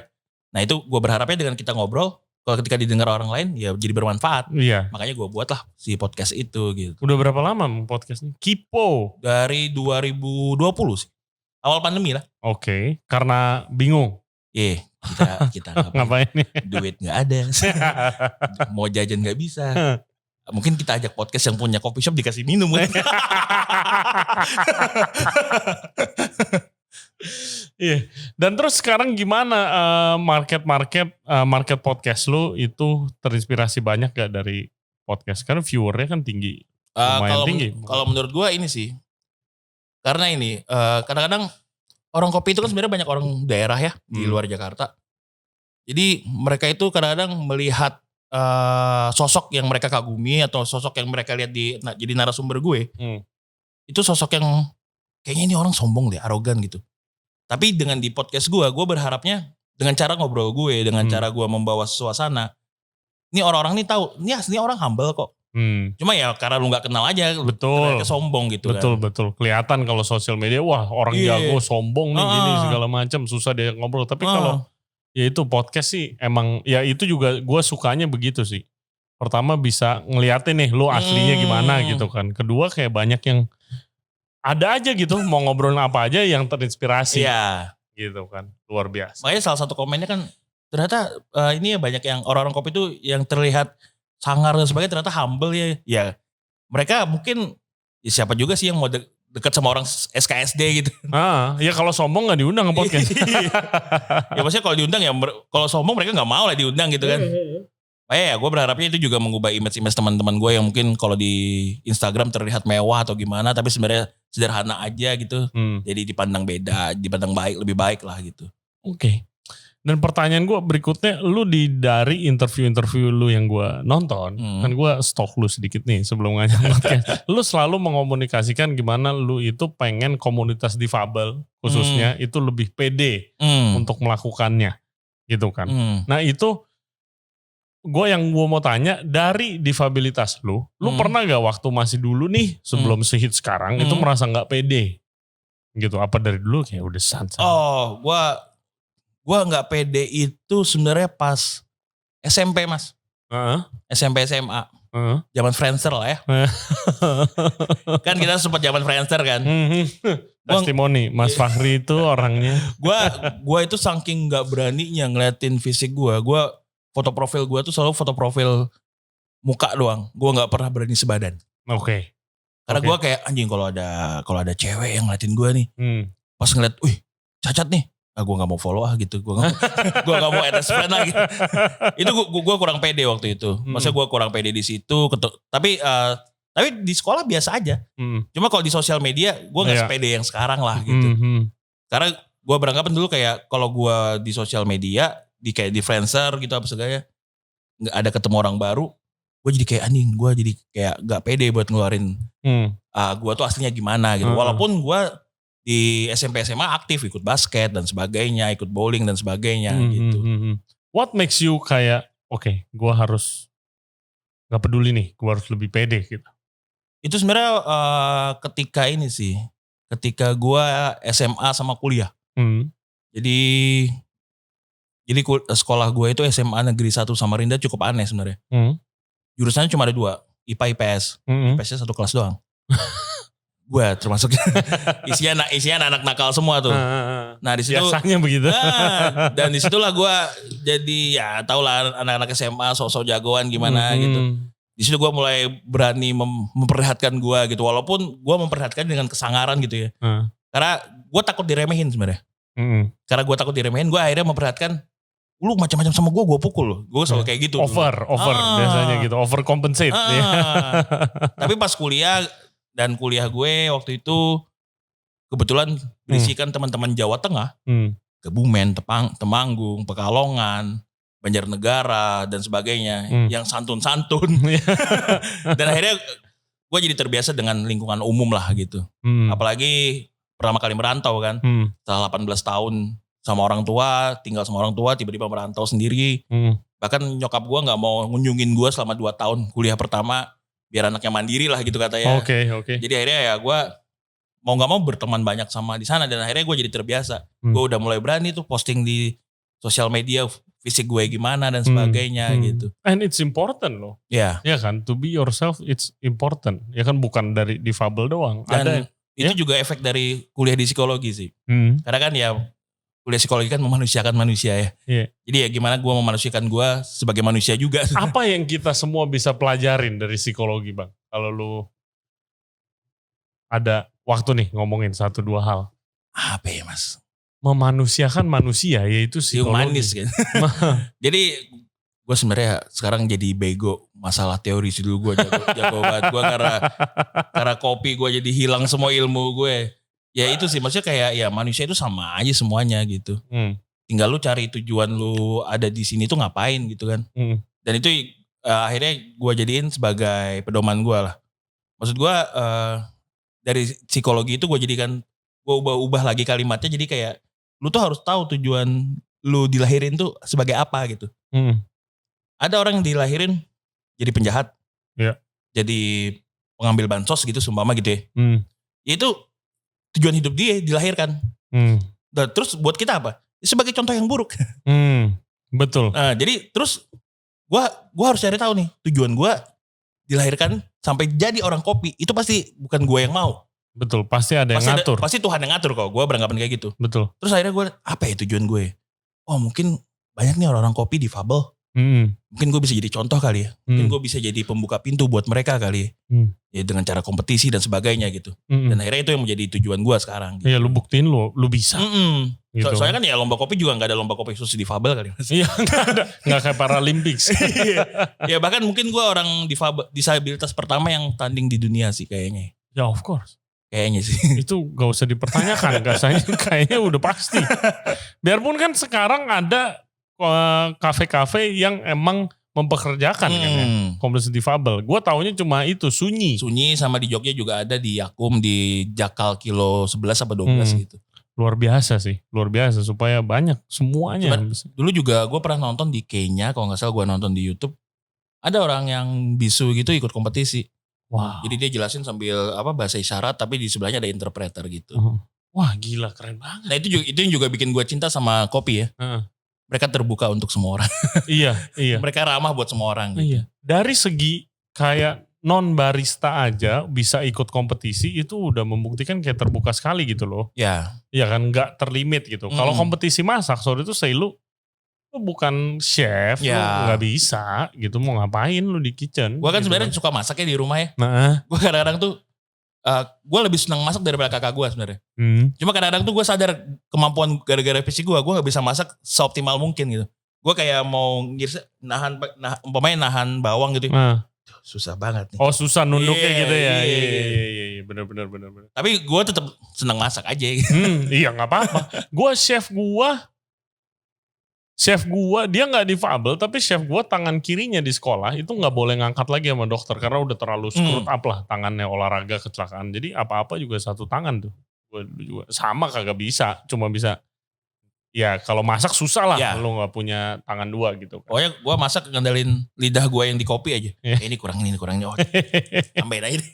Nah itu gue berharapnya dengan kita ngobrol, kalau ketika didengar orang lain ya jadi bermanfaat. Iya. Makanya gue buat lah si podcast itu gitu. Udah berapa lama podcastnya? Kipo. Dari 2020 sih. Awal pandemi lah. Oke, karena bingung. Iya, kita ngapain nih? Duit gak ada. Mau jajan gak bisa. Mungkin kita ajak podcast yang punya coffee shop dikasih minum. Iya. Dan terus sekarang gimana market podcast lu itu terinspirasi banyak gak dari podcast? Karena viewernya kan tinggi. Tinggi. Kalau menurut gua ini sih. Karena ini kadang-kadang orang kopi itu kan sebenarnya banyak orang daerah ya di luar Jakarta. Jadi mereka itu kadang-kadang melihat sosok yang mereka kagumi atau sosok yang mereka lihat jadi narasumber gue. Itu sosok yang kayaknya ini orang sombong deh, arogan gitu. Tapi dengan di podcast gue berharapnya dengan cara ngobrol gue, dengan cara gue membawa suasana, ini orang-orang ini tahu, ini aslinya orang humble kok. Cuma ya karena lu gak kenal aja, betul, sombong gitu betul, kan. Betul, kelihatan kalau sosial media, wah orang jago, sombong nih, gini segala macam, susah dia ngobrol. Tapi kalau ya itu podcast sih emang, ya itu juga gue sukanya begitu sih. Pertama bisa ngeliatin nih lu aslinya gimana gitu kan. Kedua kayak banyak yang ada aja gitu mau ngobrolin apa aja yang terinspirasi. Iya. Gitu kan, luar biasa. Makanya salah satu komennya kan ternyata ini ya banyak yang orang-orang kopi itu yang terlihat sangar dan sebagainya ternyata humble ya. Ya mereka mungkin ya siapa juga sih yang mau dekat sama orang SKSD gitu. Ya kalau sombong gak diundang ke podcast. Ya maksudnya kalau diundang ya, kalau sombong mereka gak mau lah diundang gitu kan. Ya gue berharapnya itu juga mengubah image teman-teman gue yang mungkin kalau di Instagram terlihat mewah atau gimana, tapi sebenarnya sederhana aja gitu. Jadi dipandang beda, dipandang baik, lebih baik lah gitu. Oke. Dan pertanyaan gue berikutnya, lu dari interview-interview lu yang gue nonton, kan gue stalk lu sedikit nih sebelum ngajak podcast. Lu selalu mengomunikasikan gimana lu itu pengen komunitas difabel khususnya itu lebih pede untuk melakukannya gitu kan. Nah itu gue mau tanya, dari difabilitas lu pernah gak waktu masih dulu nih sebelum sehit sekarang itu merasa gak pede gitu? Apa dari dulu kayak udah santai? Oh, gue nggak pede itu sebenarnya pas SMP Mas. SMP SMA. Zaman Friendster lah ya. Kan kita sempat zaman Friendster kan. Testimoni Mas Fahri itu orangnya. Gue itu saking nggak beraninya ngeliatin fisik gue. Foto profil gue tuh selalu foto profil muka doang. Gue nggak pernah berani sebadan. Oke. Karena gue kayak anjing kalau ada cewek yang ngeliatin gue nih. Pas ngeliat, wih cacat nih. Gue gak mau follow gitu. Gue gak mau add friend lagi. Itu gue kurang pede waktu itu. Maksudnya gue kurang pede di situ. Tapi di sekolah biasa aja. Cuma kalau di sosial media gue gak sepede yang sekarang lah gitu. Karena gue beranggapan dulu kayak kalau gue di sosial media, kayak di Friendster gitu apa segala, gak ada ketemu orang baru, gue jadi kayak anjing. Gue jadi kayak gak pede buat ngeluarin gue tuh aslinya gimana gitu. Walaupun gue di SMP SMA aktif ikut basket dan sebagainya, ikut bowling dan sebagainya gitu. What makes you kayak oke, gue harus gak peduli nih, gue harus lebih pede gitu? Itu sebenarnya ketika ini sih, ketika gue SMA sama kuliah. Jadi sekolah gue itu SMA Negeri 1 Samarinda cukup aneh sebenarnya. Jurusannya cuma ada 2, IPA IPS. IPS-nya 1 kelas doang. gue termasuk isinya anak nakal semua tuh. Nah di situ biasanya begitu. Dan disitulah gue jadi ya tau lah anak-anak SMA sosok jagoan gimana gitu. Di situ gue mulai berani memperlihatkan gue gitu, walaupun gue memperlihatkan dengan kesangaran gitu ya. Karena gue takut diremehin sebenarnya. Karena gue takut diremehin, gue akhirnya memperlihatkan, lu macam-macam sama gue pukul lo. Gue selalu kayak gitu. Over biasanya gitu, over compensate. Tapi pas kuliah gue waktu itu kebetulan berisikan teman-teman Jawa Tengah, Kebumen, Temanggung, Pekalongan, Banjarnegara dan sebagainya, yang santun-santun. Dan akhirnya gue jadi terbiasa dengan lingkungan umum lah gitu. Apalagi pertama kali merantau kan, setelah 18 tahun sama orang tua, tinggal sama orang tua, tiba-tiba merantau sendiri. Bahkan nyokap gue gak mau ngunjungin gue selama 2 tahun kuliah pertama, biar anaknya mandiri lah gitu katanya. Oke. Jadi akhirnya ya gue mau gak mau berteman banyak sama di sana, dan akhirnya gue jadi terbiasa. Gue udah mulai berani tuh posting di sosial media fisik gue gimana dan sebagainya gitu. And it's important loh. Ya. Ya kan, to be yourself it's important. Ya kan bukan dari difabel doang. Dan itu juga efek dari kuliah di psikologi sih. Karena kan ya kuliah psikologi kan memanusiakan manusia ya. Yeah. Jadi ya gimana gue memanusiakan gue sebagai manusia juga. Apa yang kita semua bisa pelajarin dari psikologi Bang? Kalau lu ada waktu nih ngomongin 1-2 hal. Apa ya Mas? Memanusiakan manusia, yaitu psikologi. Humanis kan. Jadi gue sebenarnya sekarang jadi bego masalah teori sih, dulu gue jago banget. Gue karena kopi gue jadi hilang semua ilmu gue. Ya itu sih, maksudnya kayak ya manusia itu sama aja semuanya gitu. Tinggal lu cari tujuan lu ada di sini tuh ngapain gitu kan. Dan itu akhirnya gue jadiin sebagai pedoman gue lah. Maksud gue dari psikologi itu gue jadikan, gue ubah lagi kalimatnya jadi kayak lu tuh harus tahu tujuan lu dilahirin tuh sebagai apa gitu. Ada orang yang dilahirin jadi penjahat, jadi pengambil bansos gitu sumpama gitu ya. Itu tujuan hidup dia dilahirkan. Dan terus buat kita apa? Sebagai contoh yang buruk. Betul. Nah, jadi terus gua harus cari tahu nih tujuan gua dilahirkan sampai jadi orang kopi itu pasti bukan gua yang mau. Betul, pasti ada yang ngatur. Pasti Tuhan yang ngatur kok, gue beranggapan kayak gitu. Betul. Terus akhirnya gue, apa ya tujuan gue? Oh mungkin banyak nih orang-orang kopi difabel. Mungkin gue bisa jadi contoh kali ya. Mungkin gue bisa jadi pembuka pintu buat mereka kali ya. Ya dengan cara kompetisi dan sebagainya gitu. Dan akhirnya itu yang menjadi tujuan gue sekarang. Gitu. Iya lu buktiin lu bisa. Gitu. Soalnya kan ya lomba kopi juga gak ada lomba kopi khusus difabel kali. Iya gak ada. Gak kayak Paralympics. Ya bahkan mungkin gue orang disabilitas pertama yang tanding di dunia sih kayaknya. Ya of course. Kayaknya sih. Itu gak usah dipertanyakan. Kayaknya udah pasti. Biarpun kan sekarang ada kafe-kafe yang emang mempekerjakan kan ya, komunitas difabel. Gue taunya cuma itu, Sunyi. Sunyi sama di Jogja juga ada di Yakum di Jakal kilo 11 apa 12 gitu. Luar biasa sih, luar biasa supaya banyak semuanya. Dulu juga gue pernah nonton di Kenya, kalau gak salah gue nonton di YouTube. Ada orang yang bisu gitu ikut kompetisi. Wow. Jadi dia jelasin sambil bahasa isyarat tapi di sebelahnya ada interpreter gitu. Wah gila keren banget. Nah itu yang juga bikin gue cinta sama kopi ya. Mereka terbuka untuk semua orang. Iya. Mereka ramah buat semua orang gitu. Iya. Dari segi kayak non barista aja bisa ikut kompetisi itu udah membuktikan kayak terbuka sekali gitu loh. Ya. Iya kan gak terlimit gitu. Kalau kompetisi masak sorry itu say lu bukan chef, lu gak bisa gitu, mau ngapain lu di kitchen. Gue kan gitu sebenarnya suka masak ya di rumah ya. Gue kadang-kadang tuh, gue lebih senang masak daripada kakak gue sebenarnya. Cuma kadang-kadang tuh gue sadar kemampuan gara-gara fisik gue gak bisa masak seoptimal mungkin gitu. Gue kayak mau umpamanya nahan bawang gitu. Susah banget nih. Oh susah nunduknya gitu ya. Iya, bener. Tapi gue tetap senang masak aja. Iya gak apa-apa. Chef gua dia nggak difabel tapi chef gua tangan kirinya di sekolah itu nggak boleh ngangkat lagi sama dokter karena udah terlalu screwed up lah tangannya, olahraga kecelakaan. Jadi apa-apa juga satu tangan tuh. Gua juga sama kagak bisa, cuma bisa ya kalau masak susah lah lu nggak punya tangan dua gitu. Pokoknya gua masak ngandelin lidah gua yang di kopi aja. Ini kurang ini. Oh, tambahin aja deh.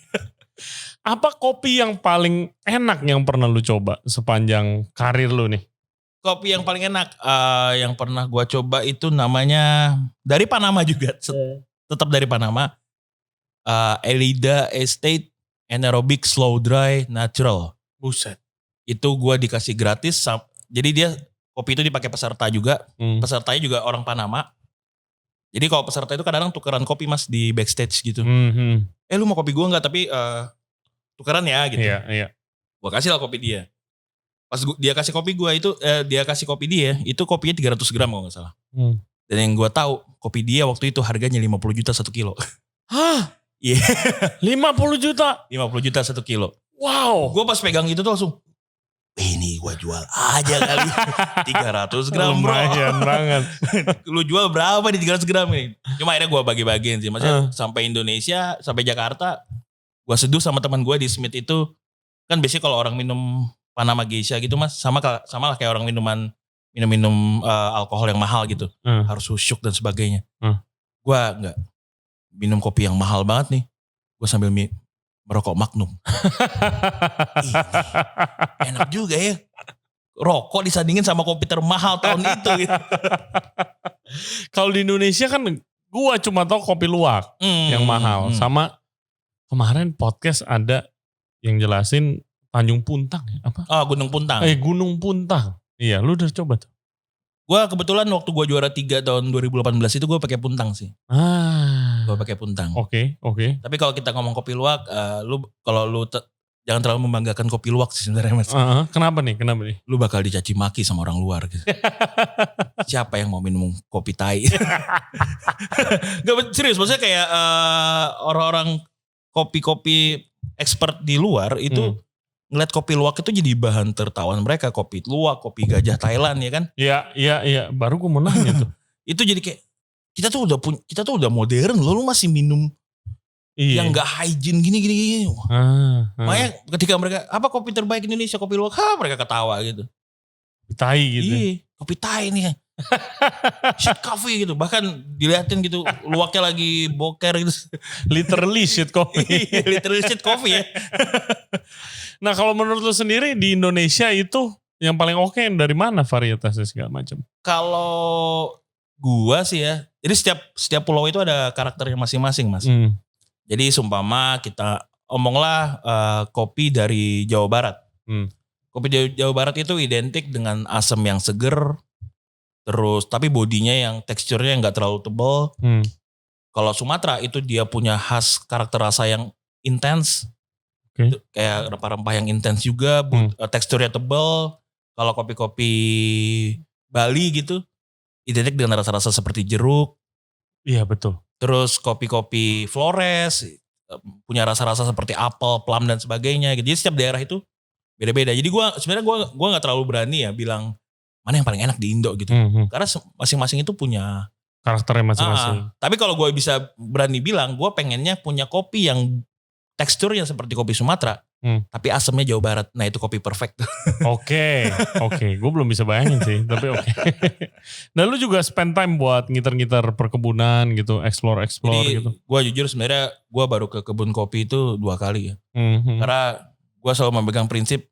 Apa kopi yang paling enak yang pernah lu coba sepanjang karir lu nih? Kopi yang paling enak yang pernah gua coba itu namanya dari Panama juga, tetap dari Panama, Elida Estate anaerobic slow dry natural. Buset. Itu gue dikasih gratis. Jadi dia kopi itu dipakai peserta juga. Pesertanya juga orang Panama. Jadi kalau peserta itu kadang-kadang tukeran kopi mas di backstage gitu. Lu mau kopi gue nggak? Tapi tukeran ya gitu. Iya. Gue kasih lah kopi dia. Pas dia kasih kopi gue itu, dia kasih kopi dia, itu kopinya 300 gram kalau gak salah. Dan yang gue tahu kopi dia waktu itu harganya 50 juta 1 kilo. Hah? Iya. 50 juta? 50 juta 1 kilo. Wow. Gue pas pegang itu tuh langsung, ini gue jual aja kali. 300 gram bro. Lumayan banget. Lu jual berapa di 300 gram ini? Cuma akhirnya gue bagi-bagiin sih. Maksudnya sampai Indonesia, sampai Jakarta, gue seduh sama teman gue di Smith itu. Kan biasanya kalau orang minum Panama Geisha gitu mas, sama lah kayak orang minum alkohol yang mahal gitu. Harus syuk dan sebagainya. Gue enggak. Minum kopi yang mahal banget nih. Gue sambil merokok Magnum. Enak juga ya. Rokok disandingin sama kopi termahal tahun itu gitu. Kalau di Indonesia kan gue cuma tahu kopi luwak yang mahal. Sama kemarin podcast ada yang jelasin Tanjung Puntang ya? Apa? Gunung Puntang. Gunung Puntang. Iya, lu udah coba tuh? Gue kebetulan waktu gue juara 3 tahun 2018 itu gue pakai Puntang sih. Gue pakai Puntang. Oke. Tapi kalau kita ngomong kopi luwak, kalau lu jangan terlalu membanggakan kopi luwak sih sebenarnya mas. Kenapa nih? Lu bakal dicaci maki sama orang luar gitu. Siapa yang mau minum kopi tai? Gak serius, maksudnya kayak orang-orang kopi-kopi expert di luar itu ngeliat kopi luwak itu jadi bahan tertawan mereka. Kopi luwak, kopi gajah Thailand ya kan? Iya. Baru gue mau nanya tuh. Itu jadi kayak kita tuh udah modern loh, lu masih minum yang gak hygiene gini. Makanya ketika mereka, apa kopi terbaik Indonesia? Kopi luwak, mereka ketawa gitu. Tai gitu. Iya, kopi tai nih. Shit coffee gitu. Bahkan diliatin gitu, luwaknya lagi boker gitu. Literally shit coffee. Literally shit coffee ya. Nah kalau menurut lu sendiri di Indonesia itu yang paling oke dari mana varietasnya segala macam? Kalau gua sih ya, jadi setiap pulau itu ada karakternya masing-masing mas. Jadi sumpama kita omonglah kopi dari Jawa Barat. Kopi Jawa Barat itu identik dengan asam yang seger, terus tapi bodinya yang teksturnya nggak terlalu tebal. Kalau Sumatera itu dia punya khas karakter rasa yang intens, kayak rempah-rempah yang intens juga, teksturnya tebal. Kalau kopi-kopi Bali gitu, identik dengan rasa-rasa seperti jeruk. Iya betul. Terus kopi-kopi Flores punya rasa-rasa seperti apel, plum dan sebagainya. Jadi setiap daerah itu beda-beda. Jadi sebenarnya gue nggak terlalu berani ya bilang mana yang paling enak di Indo gitu. Karena masing-masing itu punya karakternya masing-masing. Tapi kalau gue bisa berani bilang, gue pengennya punya kopi yang teksturnya seperti kopi Sumatera, tapi asamnya Jawa Barat. Nah itu kopi perfect. Oke. Gue belum bisa bayangin sih, tapi oke. Nah lu juga spend time buat ngiter-ngiter perkebunan gitu, explore Jadi, gitu. Gue jujur sebenarnya gue baru ke kebun kopi itu 2 kali ya. Karena gue selalu memegang prinsip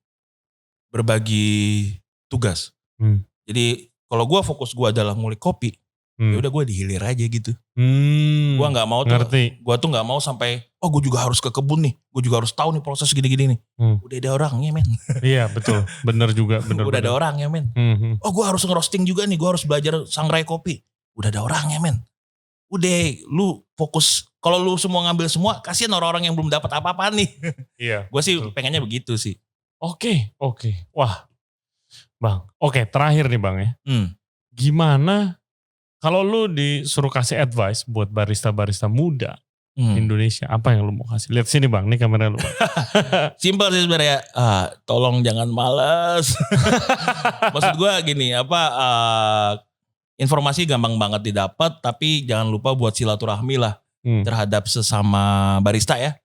berbagi tugas. Jadi kalau gue fokus gue adalah ngulik kopi, ya udah gue dihilir aja gitu. Gue nggak mau tuh, gue tuh nggak mau sampai, gue juga harus ke kebun nih, gue juga harus tahu nih proses gini-gini nih. Udah ada orangnya men. Iya betul, bener juga. Udah ada orangnya men. Gue harus ngerosting juga nih, gue harus belajar sangrai kopi. Udah ada orangnya men. Udah, lu fokus. Kalau lu semua ngambil semua, kasihan orang-orang yang belum dapat apa-apa nih. Iya. Gue sih pengennya begitu sih. Oke. Wah, Bang. Oke, terakhir nih Bang ya. Gimana kalau lu disuruh kasih advice buat barista-barista muda Indonesia, apa yang lu mau kasih? Lihat sini Bang, nih kamera lu Bang. Simpel sih sebenarnya. Tolong jangan malas. Maksud gue gini, informasi gampang banget didapat, tapi jangan lupa buat silaturahmi lah terhadap sesama barista ya.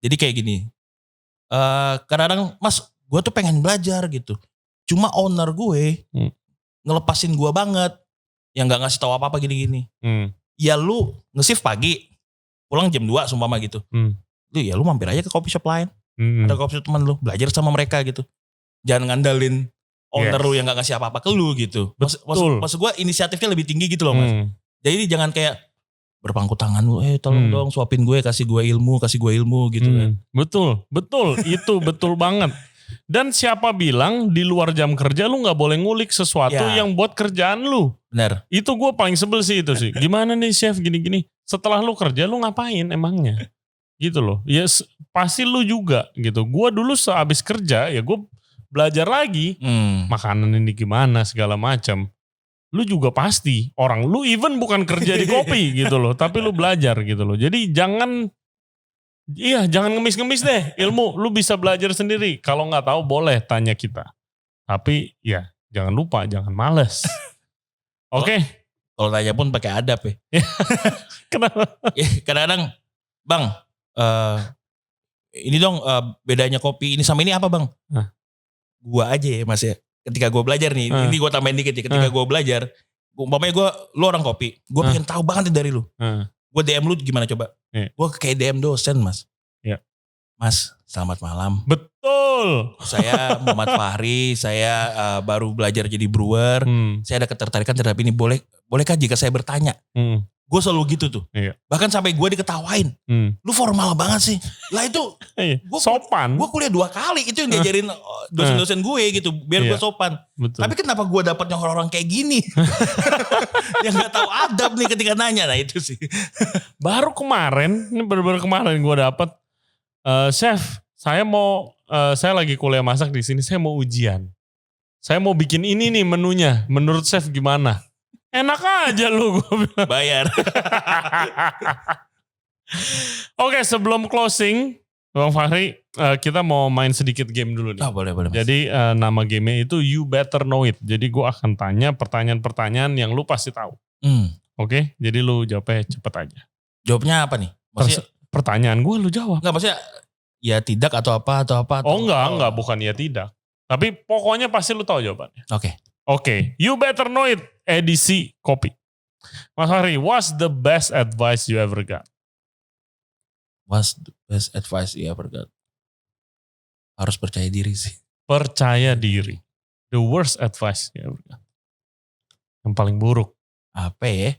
Jadi kayak gini, kadang-kadang mas, gue tuh pengen belajar gitu. Cuma owner gue ngelepasin gue banget, yang nggak ngasih tahu apa-apa gini-gini. Ya lu nge-shift pagi, pulang jam 2 sumpama gitu. Lu mampir aja ke coffee shop lain. Ada coffee shop teman lu, belajar sama mereka gitu. Jangan ngandalin owner lu yang gak ngasih apa-apa ke lu gitu. Maksud gue inisiatifnya lebih tinggi gitu loh mas. Jadi jangan kayak, berpangku tangan lu, tolong dong suapin gue, kasih gue ilmu gitu kan. Betul, itu betul banget. Dan siapa bilang di luar jam kerja lu gak boleh ngulik sesuatu yang buat kerjaan lu. Benar. Itu gue paling sebel sih itu sih. Gimana nih chef gini-gini. Setelah lu kerja lu ngapain emangnya? Gitu loh. Ya pasti lu juga gitu. Gue dulu sehabis kerja ya gue belajar lagi. Makanan ini gimana segala macam. Lu juga pasti. Orang lu even bukan kerja di kopi gitu loh. Tapi lu belajar gitu loh. Jadi jangan ngemis-ngemis deh ilmu. Lu bisa belajar sendiri. Kalau gak tahu boleh tanya kita. Tapi ya jangan lupa, jangan males. Oke. Kalau tanya pun pakai adab ya. Kenapa? Kadang-kadang, Bang, ini dong bedanya kopi ini sama ini apa Bang? Gua aja ya Mas ya. Ketika gue belajar nih, ini gue tambahin dikit ya. Ketika gue belajar, umpamanya lu orang kopi. Gue pengen tahu banget dari lu. Gue DM lu gimana coba? Gue kayak DM dosen Mas. Mas, selamat malam. Betul. Saya Muhammad Fahri, saya baru belajar jadi brewer. Saya ada ketertarikan terhadap ini. Bolehkah jika saya bertanya? Gue selalu gitu tuh. Bahkan sampai gue diketawain. Lu formal banget sih. Lah itu sopan. Gue kuliah 2 kali. Itu yang diajarin dosen-dosen gue gitu. Biar gue sopan. Betul. Tapi kenapa gue dapetnya orang-orang kayak gini? Yang gak tahu adab nih ketika nanya. Nah itu sih. Baru kemarin, ini baru kemarin gue dapet. Chef, saya lagi kuliah masak di sini. Saya mau ujian. Saya mau bikin ini nih menunya. Menurut chef gimana? Enak aja lu, gue bilang. Bayar. Oke, sebelum closing, Bang Fahri, kita mau main sedikit game dulu nih. Boleh. Jadi nama gamenya itu You Better Know It. Jadi gue akan tanya pertanyaan-pertanyaan yang lu pasti tahu. Oke, jadi lu jawabnya cepet aja. Jawabnya apa nih? Maksudnya, pertanyaan gue lu jawab. Enggak, maksudnya ya tidak atau apa. Enggak, bukan ya tidak. Tapi pokoknya pasti lu tahu jawabannya. Oke. You Better Know It edisi kopi. Mas Fahri, what's the best advice you ever got? What's the best advice you ever got? Harus percaya diri sih. Percaya diri. The worst advice you ever got. Yang paling buruk. Apa ya?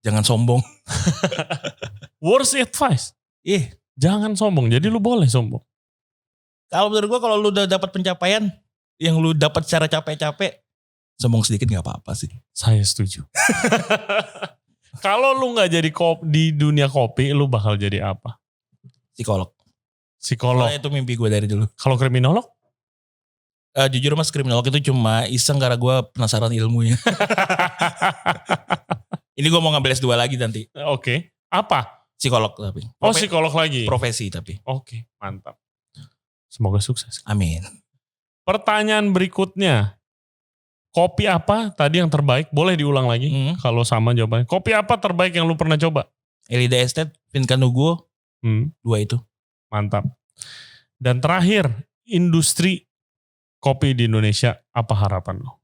Jangan sombong. Worst advice? Jangan sombong. Jadi lu boleh sombong. Kalau menurut gue kalau lu udah dapat pencapaian, yang lu dapat secara capek-capek, sombong sedikit gak apa-apa sih. Saya setuju. Kalau lu gak jadi di dunia kopi, lu bakal jadi apa? Psikolog. Soalnya itu mimpi gue dari dulu. Kalau kriminolog? Jujur Mas, kriminolog itu cuma iseng karena gue penasaran ilmunya. Ini gue mau ngambil S2 lagi nanti. Oke. Apa? Psikolog tapi. Psikolog lagi? Profesi tapi. Oke, mantap. Semoga sukses. Amin. Pertanyaan berikutnya. Kopi apa tadi yang terbaik? Boleh diulang lagi kalau sama jawabannya. Kopi apa terbaik yang lu pernah coba? Elida Estate, Vinca Nuguo. 2 itu. Mantap. Dan terakhir, industri kopi di Indonesia, apa harapan lo?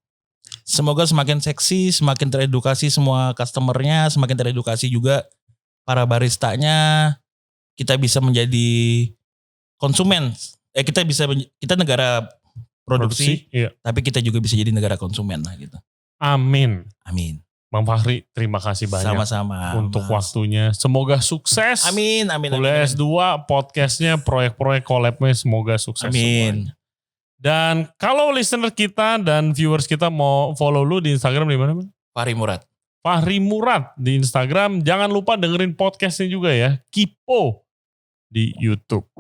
Semoga semakin seksi, semakin teredukasi semua customernya, semakin teredukasi juga para baristanya. Kita bisa menjadi konsumen. Kita negara produksi, tapi kita juga bisa jadi negara konsumen lah gitu. Amin. Bang Fahri, terima kasih banyak. Sama-sama. Untuk waktunya. Semoga sukses. Amin. Kuliah S2, podcastnya, proyek-proyek collab-nya semoga sukses. Amin. Semuanya. Dan kalau listener kita dan viewers kita mau follow lu di Instagram di mana? Fahri Murad di Instagram. Jangan lupa dengerin podcastnya juga ya. Kipo di YouTube.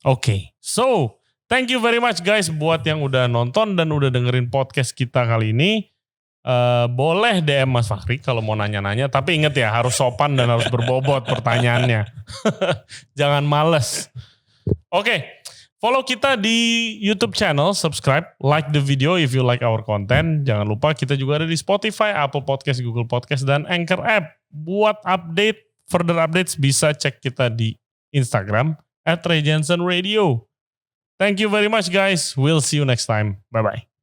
Oke. So, thank you very much guys buat yang udah nonton dan udah dengerin podcast kita kali ini. Boleh DM Mas Fahri kalau mau nanya-nanya. Tapi inget ya harus sopan dan harus berbobot pertanyaannya. Jangan males. Oke. Follow kita di YouTube channel, subscribe, like the video if you like our content. Jangan lupa kita juga ada di Spotify, Apple Podcast, Google Podcast, dan Anchor App. Buat further updates bisa cek kita di Instagram @RayJensenRadio. Thank you very much guys. We'll see you next time. Bye-bye.